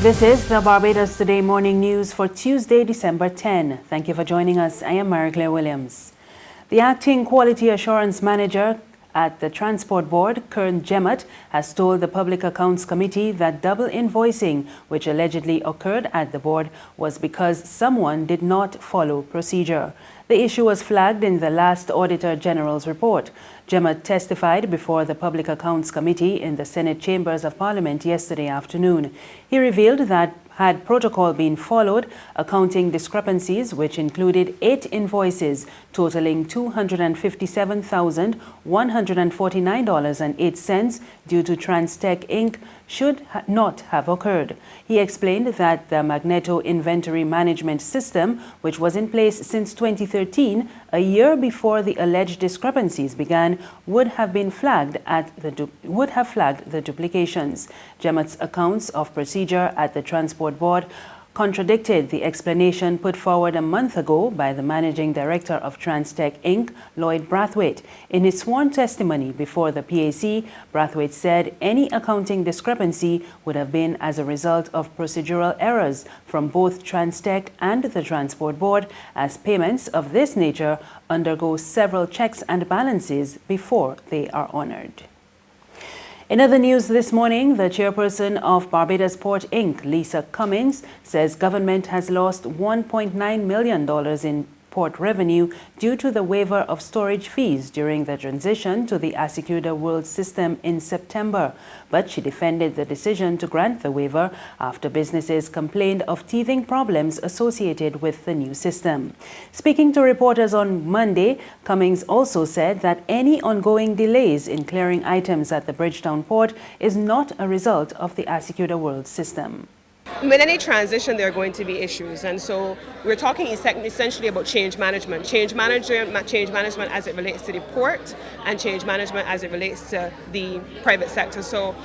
This is the Barbados Today morning news for Tuesday, December 10. Thank you for joining us. I am Mary Claire Williams. The acting quality assurance manager at the Transport Board, Kern Jemot, has told the Public Accounts Committee that double invoicing, which allegedly occurred at the board, was because someone did not follow procedure. The issue was flagged in the last Auditor General's report. Jemot testified before the Public Accounts Committee in the Senate Chambers of Parliament yesterday afternoon. He revealed that had protocol been followed, accounting discrepancies, which included 8 invoices totaling $257,149.08 due to Transtech Inc., should not have occurred. He explained that the Magneto Inventory Management System, which was in place since 2013, a year before the alleged discrepancies began, would have flagged the duplications. Jemot's accounts of procedure at the Transport Board contradicted the explanation put forward a month ago by the Managing Director of Transtech Inc., Lloyd Brathwaite. In his sworn testimony before the PAC, Brathwaite said any accounting discrepancy would have been as a result of procedural errors from both Transtech and the Transport Board, as payments of this nature undergo several checks and balances before they are honored. In other news this morning, the chairperson of Barbados Port Inc., Lisa Cummings, says government has lost $1.9 million in port revenue due to the waiver of storage fees during the transition to the ASYCUDA World System in September. But she defended the decision to grant the waiver after businesses complained of teething problems associated with the new system. Speaking to reporters on Monday, Cummings also said that any ongoing delays in clearing items at the Bridgetown port is not a result of the ASYCUDA World System. With any transition, there are going to be issues, and so we're talking essentially about change management. Change management as it relates to the port, and change management as it relates to the private sector. So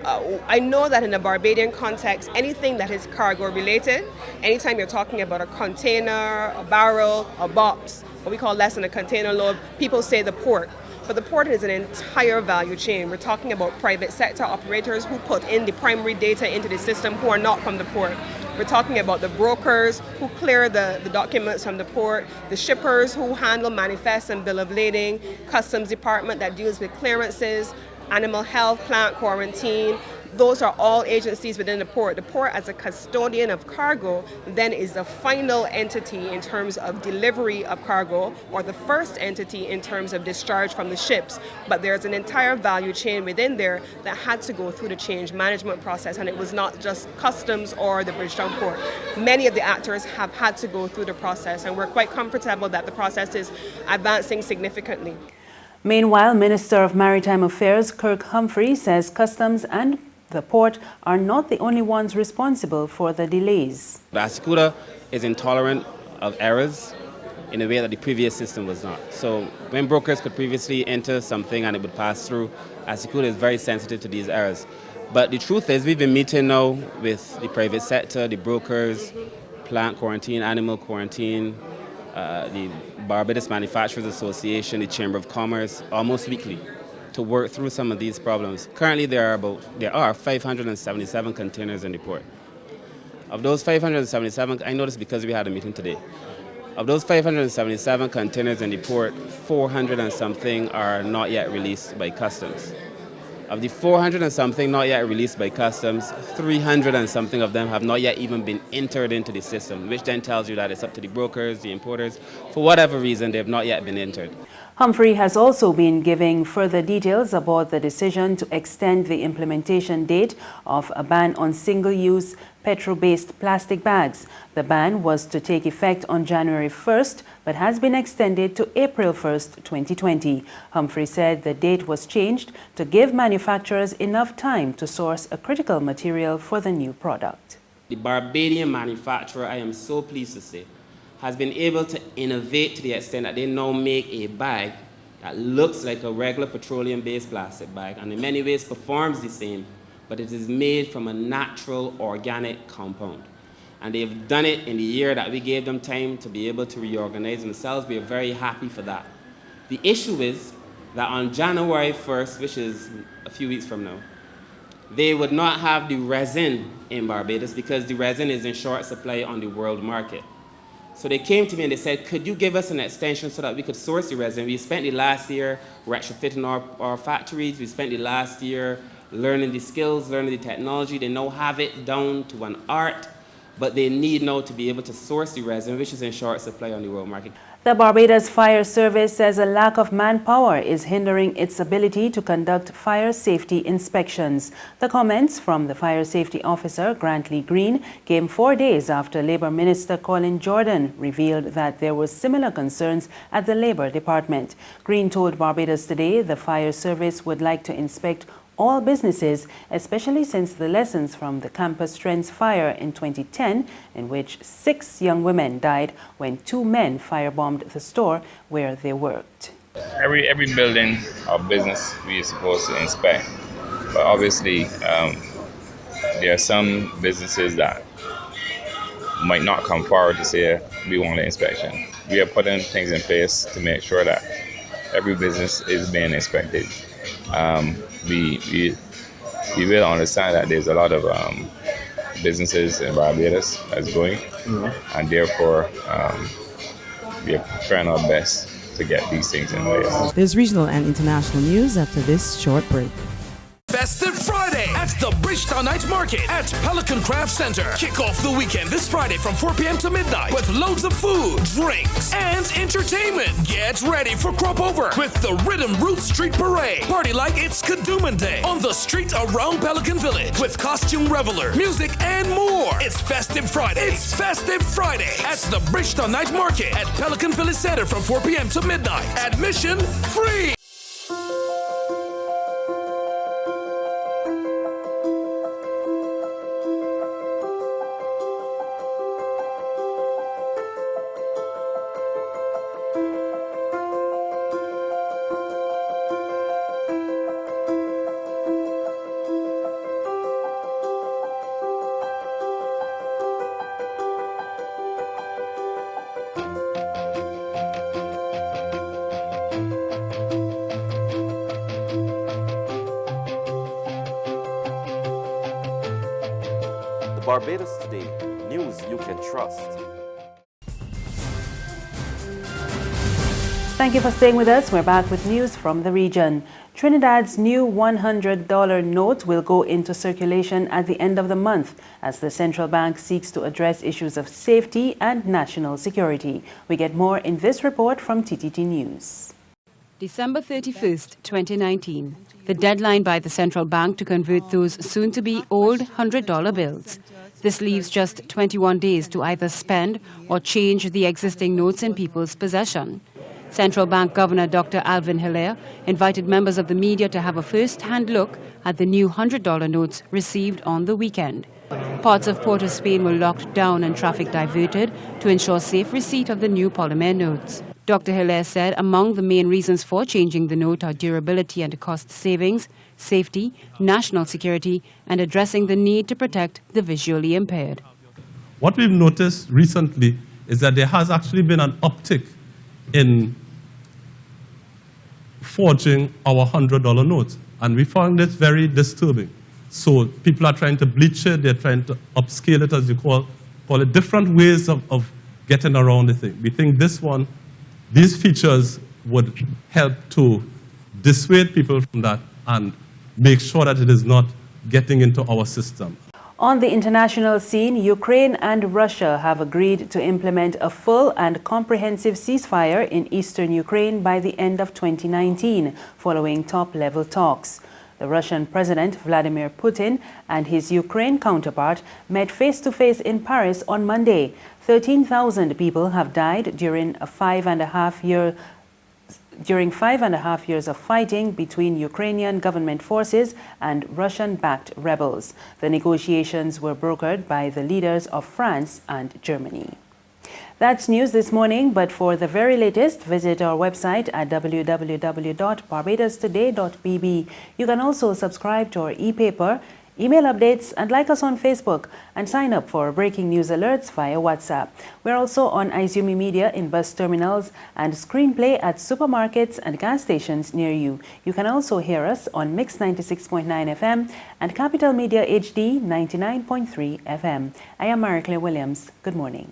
I know that in the Barbadian context, anything that is cargo related, anytime you're talking about a container, a barrel, a box, what we call less than a container load, people say the port. But the port is an entire value chain. We're talking about private sector operators who put in the primary data into the system who are not from the port. We're talking about the brokers who clear the documents from the port, the shippers who handle manifest and bill of lading, customs department that deals with clearances, animal health, plant quarantine. Those are all agencies within the port. The port, as a custodian of cargo, then is the final entity in terms of delivery of cargo, or the first entity in terms of discharge from the ships. But there's an entire value chain within there that had to go through the change management process, and it was not just customs or the Bridgetown port. Many of the actors have had to go through the process, and we're quite comfortable that the process is advancing significantly. Meanwhile, Minister of Maritime Affairs Kirk Humphrey says customs and the port are not the only ones responsible for the delays. The ASYCUDA is intolerant of errors in a way that the previous system was not. So when brokers could previously enter something and it would pass through, ASYCUDA is very sensitive to these errors. But the truth is, we've been meeting now with the private sector, the brokers, plant quarantine, animal quarantine, the Barbados Manufacturers Association, the Chamber of Commerce, almost weekly, to work through some of these problems. Currently, there are 577 containers in the port. Of those 577, I noticed because we had a meeting today. Of those 577 containers in the port, 400 and something are not yet released by customs. Of the 400 and something not yet released by customs, 300 and something of them have not yet even been entered into the system, which then tells you that it's up to the brokers, the importers. For whatever reason, they have not yet been entered. Humphrey has also been giving further details about the decision to extend the implementation date of a ban on single-use petrol-based plastic bags. The ban was to take effect on January 1st, but has been extended to April 1st, 2020. Humphrey said the date was changed to give manufacturers enough time to source a critical material for the new product. The Barbadian manufacturer, I am so pleased to say, has been able to innovate to the extent that they now make a bag that looks like a regular petroleum-based plastic bag and in many ways performs the same, but it is made from a natural organic compound. And they've done it in the year that we gave them time to be able to reorganize themselves. We are very happy for that. The issue is that on January 1st, which is a few weeks from now, they would not have the resin in Barbados because the resin is in short supply on the world market. So they came to me and they said, could you give us an extension so that we could source the resin? We spent the last year retrofitting our factories. We spent the last year learning the skills, learning the technology. They now have it down to an art, but they need now to be able to source the resin, which is in short supply on the world market. The Barbados Fire Service says a lack of manpower is hindering its ability to conduct fire safety inspections. The comments from the Fire Safety Officer, Grantley Green, came 4 days after Labour Minister Colin Jordan revealed that there were similar concerns at the Labour Department. Green told Barbados Today the Fire Service would like to inspect all businesses, especially since the lessons from the Campus Trends fire in 2010, in which 6 young women died when 2 men firebombed the store where they worked. Every building or business we are supposed to inspect, but obviously there are some businesses that might not come forward to say we want an inspection. We are putting things in place to make sure that every business is being inspected. We will understand that there's a lot of businesses in Barbados that's going, and therefore we are trying our best to get these things in place. There's regional and international news after this short break. Festive Friday at the Bridgetown Night Market at Pelican Craft Center. Kick off the weekend this Friday from 4 p.m. to midnight with loads of food, drinks, and entertainment. Get ready for Crop Over with the Rhythm Roots Street Parade. Party like it's Kadooman Day on the street around Pelican Village with costume reveler, music, and more. It's Festive Friday. It's Festive Friday at the Bridgetown Night Market at Pelican Village Center from 4 p.m. to midnight. Admission free. Barbados Today, news you can trust. Thank you for staying with us. We're back with news from the region. Trinidad's new $100 note will go into circulation at the end of the month as the central bank seeks to address issues of safety and national security. We get more in this report from TTT News. December 31st, 2019, the deadline by the central bank to convert those soon-to-be old $100 bills. This leaves just 21 days to either spend or change the existing notes in people's possession. Central Bank Governor Dr. Alvin Hilaire invited members of the media to have a first-hand look at the new $100 notes received on the weekend. Parts of Port of Spain were locked down and traffic diverted to ensure safe receipt of the new polymer notes. Dr. Hilaire said among the main reasons for changing the note are durability and cost savings, safety, national security, and addressing the need to protect the visually impaired. What we've noticed recently is that there has actually been an uptick in forging our $100 notes, and we found it very disturbing. So people are trying to bleach it, they're trying to upscale it, as you call it, different ways of getting around the thing. We think these features would help to dissuade people from that and make sure that it is not getting into our system. On the international scene, Ukraine and Russia have agreed to implement a full and comprehensive ceasefire in eastern Ukraine by the end of 2019, following top-level talks. The Russian President Vladimir Putin and his Ukraine counterpart met face-to-face in Paris on Monday. 13,000 people have died during 5.5 years of fighting between Ukrainian government forces and Russian-backed rebels. The negotiations were brokered by the leaders of France and Germany. That's news this morning, but for the very latest, visit our website at www.barbadostoday.bb. You can also subscribe to our e-paper Email updates and like us on Facebook and sign up for breaking news alerts via WhatsApp. We're also on iZumi Media in bus terminals and Screenplay at supermarkets and gas stations near you. You can also hear us on Mix 96.9 FM and Capital Media HD 99.3 FM. I am Marie Claire Williams. Good morning.